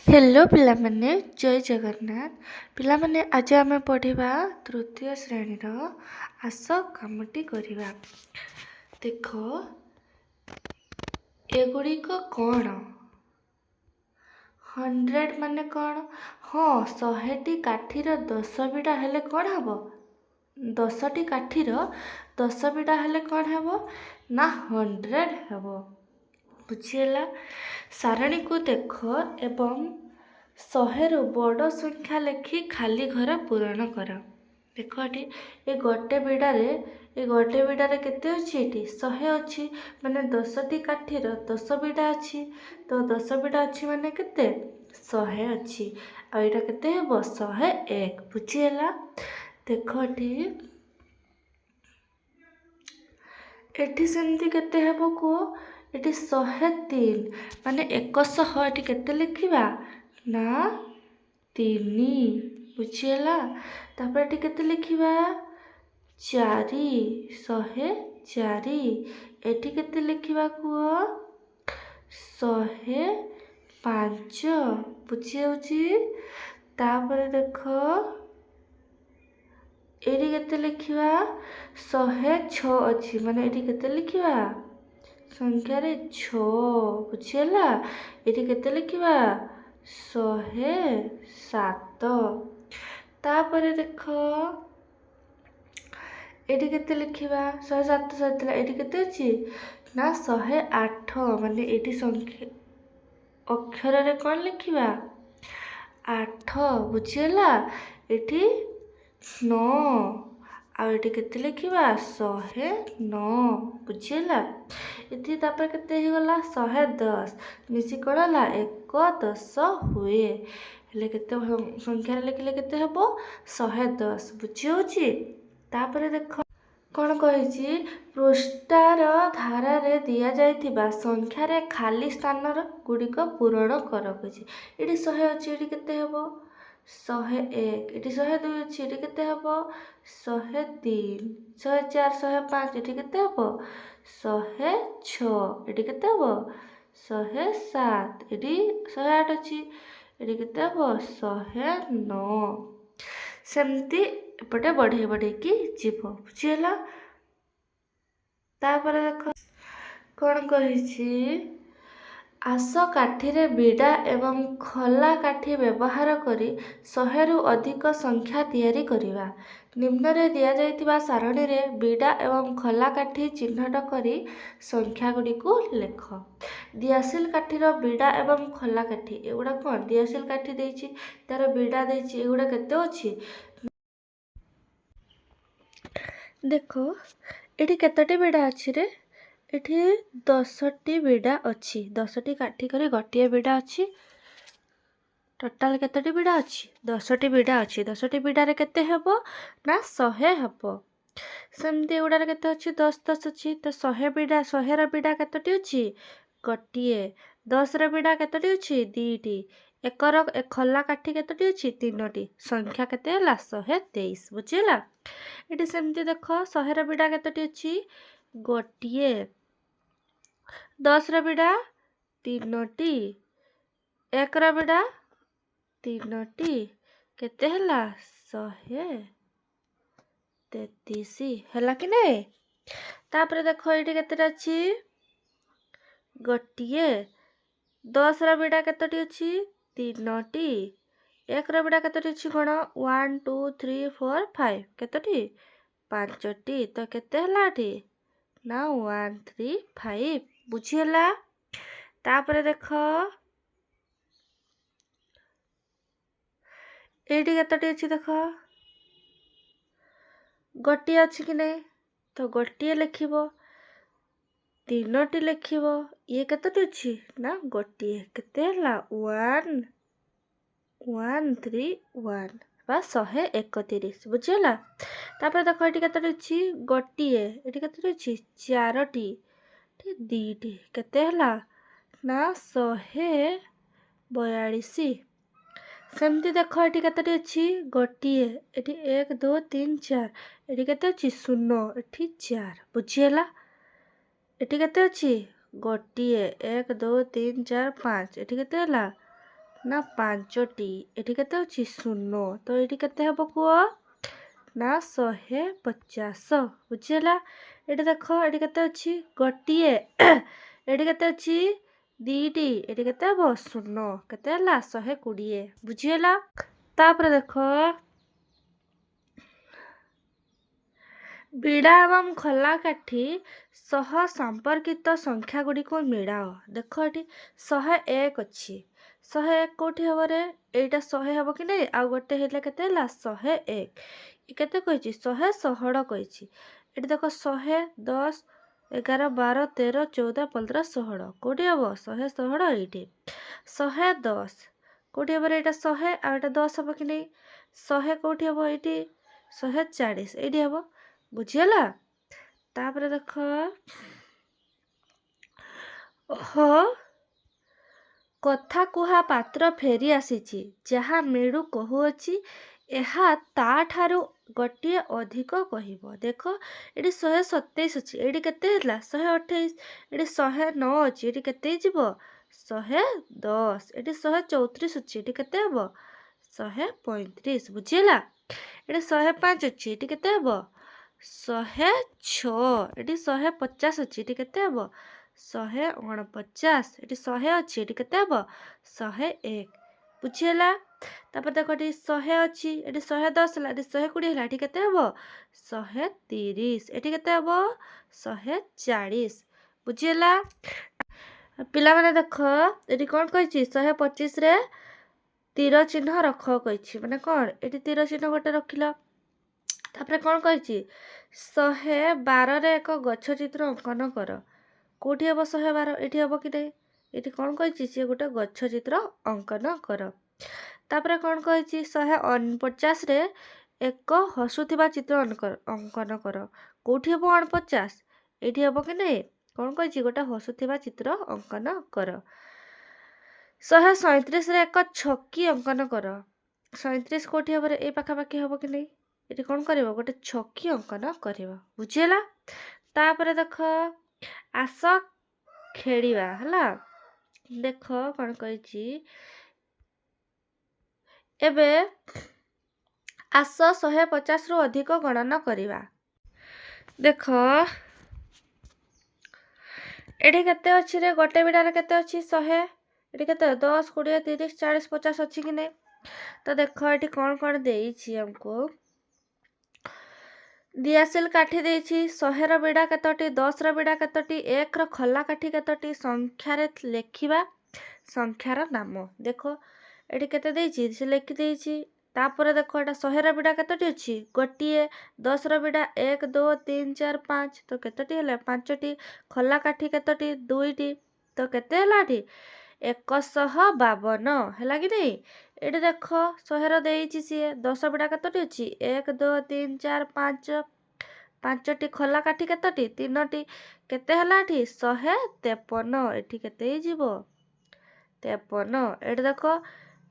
Hello पिलामाने जय जगन्नाथ पिलामाने आज आम पढ़ा तृतीय श्रेणीर आस कामटी करिबा। देख एगुड़िक कौन 100 माने कौन। हाँ 100टी काठीर 10 बिड़ा हेले कौन हम 10टी काठीर 10 बिड़ा हेले कौन हम ना 100 हम। बुझीगला। सारणी को देख एवं 100 बड़ संख्या लेखि खाली घर पूरण कर। देख ये ए गोटे बिड़ारे केते अच्छी ये 100 अच्छी माने 10टी काठीर 10 बिड़ा अच्छी तो 10 बिड़ा अच्छी माने केते 100 अच्छी आ एटा केते हेबो 101। बुझीगला। देख एठी सेमती केते हेबो को एठी 103 माने 100 एठी केते लिखिबा ना 3। बुझीगला। तापर एठी केते लिखिबा 4 104 एठी केते लिखिबा को 105। बुझी होउची। तापर देख एठी केते लिखिबा 106 अच्छी माने एठी केते लिखिबा संख्या रे 6। बुझीगला। एठी केते लिखिबा 107। तापर देख एठी केते लिखिबा 107 सहितला एठी केते अछि ना 108 माने एठी संख्या अक्षर रे कोन लिखिबा 8। बुझीगला। एठी 9 आ एठी केते लिखिबा 109। बुझीगला। इथि तापर केते हे गला 110 मिसी कोडला 1 10 हुए हेले केते संख्या रे लिखले केते हेबो 110। बुझी होची। तापर देख कौन कही पृष्ठार धारारे दिया जाइथिबा संख्यारे खाली स्थान गुड़िक पूरण कर कही। ये 100 अच्छी ये केते हेबो 101 ये 102 अच्छी ये केते हेबो 103 104 105 ये केते हेबो 106 ये केते हेबो 107 ये 108 अच्छी ये केते हेबो 109। सेमती एपटे बढ़े बढ़े की जीव। बुझीगला। तापर देख कौन कही आस काठीरे बिड़ा एवं खला काठी व्यवहार करी 100 रु अधिक संख्या तैयारी करिबा। निम्न दिया जाइथिबा सारणी रे बिड़ा एवं खला काठी चिन्हट करी संख्या गुड़ी को लेख। दियासिल काठीर बिड़ा एवं खला काठी एगुड़ा कौन दियासिल काठी देइछि तार बिड़ा देइछि एगुड़ा केते अछि देख एठी केतोटी बिड़ा अछि रे एठी 10टी बिड़ा अछि 10टी काठी करे गोटिए बिड़ा अछि। टोटाल केतोटी बिड़ा अछि 10टी बिड़ा अछि 10टी बिड़ारे केते हेबो ना 100 हेबो। सेमती एगुड़ारे केते अछि 10 10 अछि तो 100 बिड़ा 100 रा बिड़ा केतोटी अछि गोटिए 10 रा बिड़ा केतोटी अछि 2टी 1 रा खला काठी केतोटी अछि 3टी संख्या केते होला 123। बुझीला। एठी सेमती देख 100 रा बिड़ा केतोटी अछि गोटिए 10 रा बिड़ा 3टी 1 रा बिड़ा 3टी केते होला 133 ହେଲା कि नहीं। तापर देख एठी केते अछि गोटिए 10 रा बिड़ा केतोटी अछि 3टी 1 रा बिड़ा केतोटी अछि कोन 1 2 3 4 5 केतोटी 5टी तो केते होला एठी ना 135। बुझीला। तापर देख एठी केतोटी अछि देख गोटिए अछि कि नहीं तो गोटिए लिखिबो 3टी लिखिबो ये केतोटी अछि ना गोटिए केते होला 1 1 3 1 बा 131। बुझीला। तापर देख एठी केतोटी अछि गोटिए एठी केतोटी अछि 4टी 2टी केते होला ना 142। सेमती देख एठी केतोटी अछि गोटिए एठी 1 2 3 4 एठी केते अछि 0 एठी 4। बुझीला। एठी केते अछि गोटिए 1 2 3 4 5 एठी केते होला ନା 5ଟି। ଏଠି କେତେ ଅଛି 0, ତ ଏଠି କେତେ ହେବ କୁହ ନା 150। ବୁଝିହେଲା। ଏଠି ଦେଖ ଏଠି କେତେ ଅଛି ଗୋଟିଏ ଏଠି କେତେ ଅଛି 2ଟି, ଏଠି କେତେ ହେବ 0, କେତେ ହେଲା 120। ବୁଝିହେଲା। ତାପରେ ଦେଖ ବିଡ଼ା ଏବଂ ଖୋଲା କାଠି ସହ ସମ୍ପର୍କିତ ସଂଖ୍ୟା ଗୁଡ଼ିକୁ ମିଳାଅ। ଦେଖ ଏଠି 101 ଅଛି। 101 କୋଉଠି ହେବ ରେ? ଏଇଟା 100 ହେବ କି ନାଇଁ? ଆଉ ଗୋଟେ ହେଲେ କେତେ ହେଲା 101। କେତେ କହିଛି 100 ଷୋହଳ କହିଛି। ଏଠି ଦେଖ 100 10 11 12 13 14 15 16 କୋଉଠି ହେବ 100 ଷୋହଳ ଏଇଠି। 110 କୋଉଠି ହେବ ଏଇଟା 100 ଆଉ ଏଇଟା 10 ହେବ କି ନାଇଁ? 100 କୋଉଠି ହେବ ଏଇଠି 140 ଏଇଠି ହେବ। ବୁଝିହେଲା। ତାପରେ ଦେଖ ଓହୋ କଥା କୁହା ପାତ୍ର ଫେରି ଆସିଛି, ଯାହା ମିଳୁ କହୁଅଛି ଏହା ତାଠାରୁ ଗୋଟିଏ ଅଧିକ କହିବ। ଦେଖ ଏଠି 127 ଅଛି, ଏଇଠି କେତେ ହେଲା 128, ଏଠି 109 ଅଛି, ଏଠି କେତେ ହେଇଯିବ 110, ଏଠି 134 ଅଛି, ଏଠି କେତେ ହେବ 135। ବୁଝିହେଲା। ଏଠି 105 ଅଛି, ଏଠି କେତେ ହେବ 106, ଏଠି 150 ଅଛି, ଏଠି କେତେ ହେବ 149, ଏଠି 100 ଅଛି, ଏଠି କେତେ ହେବ 101। ବୁଝିହେଲା। ତାପରେ ଦେଖ ଏଠି 100 ଅଛି, ଏଠି 110 ହେଲା, ଏଠି 120 ହେଲା, ଏଠି କେତେ ହେବ 130, ଏଠି କେତେ ହେବ 140। ବୁଝିହେଲା। ପିଲାମାନେ ଦେଖ ଏଠି କ'ଣ କହିଛି 125ରେ ତୀର ଚିହ୍ନ ରଖ କହିଛି। ମାନେ କ'ଣ ଏଠି ତୀର ଚିହ୍ନ ଗୋଟେ ରଖିଲ। ତାପରେ କ'ଣ କହିଛି 112ରେ ଏକ ଗଛ ଚିତ୍ର ଅଙ୍କନ କର। କୋଉଠି ହେବ 112? ଏଠି ହେବ କି ନାହିଁ? ଏଠି କ'ଣ କହିଛି ସିଏ ଗୋଟେ ଗଛ ଚିତ୍ର ଅଙ୍କନ କର। ତାପରେ କ'ଣ କହିଛି 149ରେ ଏକ ହସୁଥିବା ଚିତ୍ର ଅଙ୍କନ କର। କୋଉଠି ହେବ 49? ଏଇଠି ହେବ କି ନାହିଁ? କ'ଣ କହିଛି ଗୋଟେ ହସୁଥିବା ଚିତ୍ର ଅଙ୍କନ କର। 137ରେ ଏକ ଛକି ଅଙ୍କନ କର। 37 କୋଉଠି ହେବ? ଏଇ ପାଖାପାଖି ହେବ କି ନାହିଁ? ଏଠି କ'ଣ କରିବ ଗୋଟେ ଛକି ଅଙ୍କନ କରିବ। ବୁଝିହେଲା। ତାପରେ ଦେଖ ଆସ ଖେଳିବା ହେଲା। ଦେଖ କ'ଣ କହିଛି ଏବେ ଆସ 150ରୁ ଅଧିକ ଗଣନା କରିବା। ଦେଖ ଏଠି କେତେ ଅଛି ରେ? ଗୋଟେ ବିଡ଼ାରେ କେତେ ଅଛି 100, ଏଠି କେତେ 10 20 30 40 50 ଅଛି କି ନାହିଁ? ତ ଦେଖ ଏଠି କ'ଣ ଦେଇଛି ଆମକୁ। ଦିଆସିଲ କାଠି ଦେଇଛି। 100ର ବିଡ଼ା କେତୋଟି, 10ର ବିଡ଼ା କେତୋଟି, 1ର ଖୋଲା କାଠି କେତୋଟି, ସଂଖ୍ୟାରେ ଲେଖିବା ସଂଖ୍ୟାର ନାମ। ଦେଖ ଏଠି କେତେ ଦେଇଛି ସେ ଲେଖିଦେଇଛି। ତାପରେ ଦେଖ ଏଟା 100ର ବିଡ଼ା କେତୋଟି ଅଛି ଗୋଟିଏ, 10ର ବିଡ଼ା 1 2 3 4 5, ତ କେତୋଟି ହେଲା 5ଟି। ଖୋଲା କାଠି କେତୋଟି 2ଟି, ତ କେତେ ହେଲା ଏଠି 152 ହେଲା କି ନାହିଁ? ଏଠି ଦେଖ 100ର ଦେଇଛି ସିଏ। 10 ବିଡ଼ା କେତୋଟି ଅଛି 1 2 3 4 5, 5ଟି। ଖୋଲା କାଠି କେତୋଟି 3ଟି, କେତେ ହେଲା ଏଠି 153। ଏଠି କେତେ ହେଇଯିବ 53। ଏଠି ଦେଖ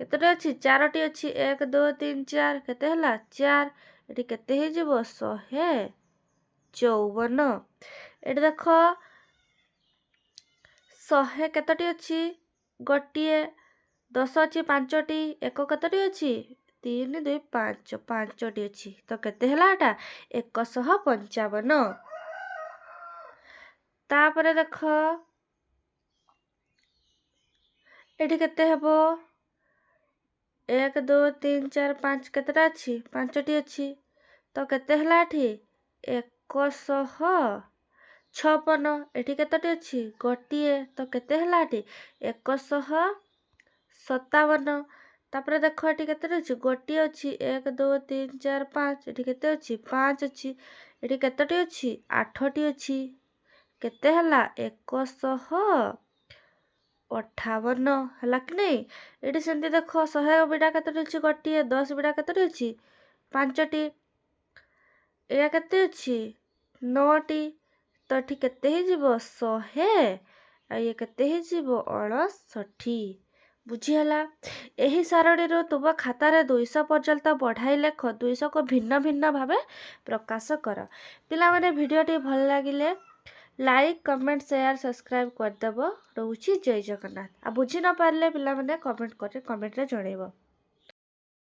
କେତୋଟି ଅଛି 4ଟି ଅଛି 1 2 3 4, କେତେ ହେଲା 4, ଏଠି କେତେ ହେଇଯିବ 154। ଏଠି ଦେଖ 100 କେତୋଟି ଅଛି ଗୋଟିଏ, 10 ଅଛି 5ଟି, 1 କେତୋଟି ଅଛି 3 2 5, 5ଟି ଅଛି, ତ କେତେ ହେଲା ଏଟା 155। ତାପରେ ଦେଖ ଏଠି କେତେ ହେବ 1 2 3 4 5, କେତେଟା ଅଛି 5ଟି ଅଛି, ତ କେତେ ହେଲା ଏଠି 156। ଏଠି କେତୋଟି ଅଛି ଗୋଟିଏ, ତ କେତେ ହେଲା ଏଠି 157। ତାପରେ ଦେଖ ଏଠି କେତେଟି ଅଛି ଗୋଟିଏ ଅଛି 1 2 3 4 5, ଏଠି କେତେ ଅଛି 5 ଅଛି, ଏଠି କେତୋଟି ଅଛି 8ଟି ଅଛି, କେତେ ହେଲା 158 ହେଲା କି ନାହିଁ? ଏଠି ସେମିତି ଦେଖ 100 ବିଡ଼ା କେତୋଟି ଅଛି ଗୋଟିଏ, 10 ବିଡ଼ା କେତୋଟି ଅଛି 5ଟି, ଏଇଟା କେତେ ଅଛି 9ଟି, ତ ଏଠି କେତେ ହେଇଯିବ 100 ଆଉ ଇଏ କେତେ ହେଇଯିବ 69। ବୁଝିହେଲା। ଏହି ସାରଣୀରୁ ତୁମ ଖାତାରେ 200 ପର୍ଯ୍ୟନ୍ତ ବଢ଼ାଇ ଲେଖ। 200କୁ ଭିନ୍ନ ଭିନ୍ନ ଭାବେ ପ୍ରକାଶ କର। ପିଲାମାନେ ଭିଡ଼ିଓଟି ଭଲ ଲାଗିଲେ लाइक कमेंट शेयर सब्सक्राइब करदेव। रोची जय जगन्नाथ। आ बुझी न पारे पिला कमेंट करे कमेंट रे जणैब।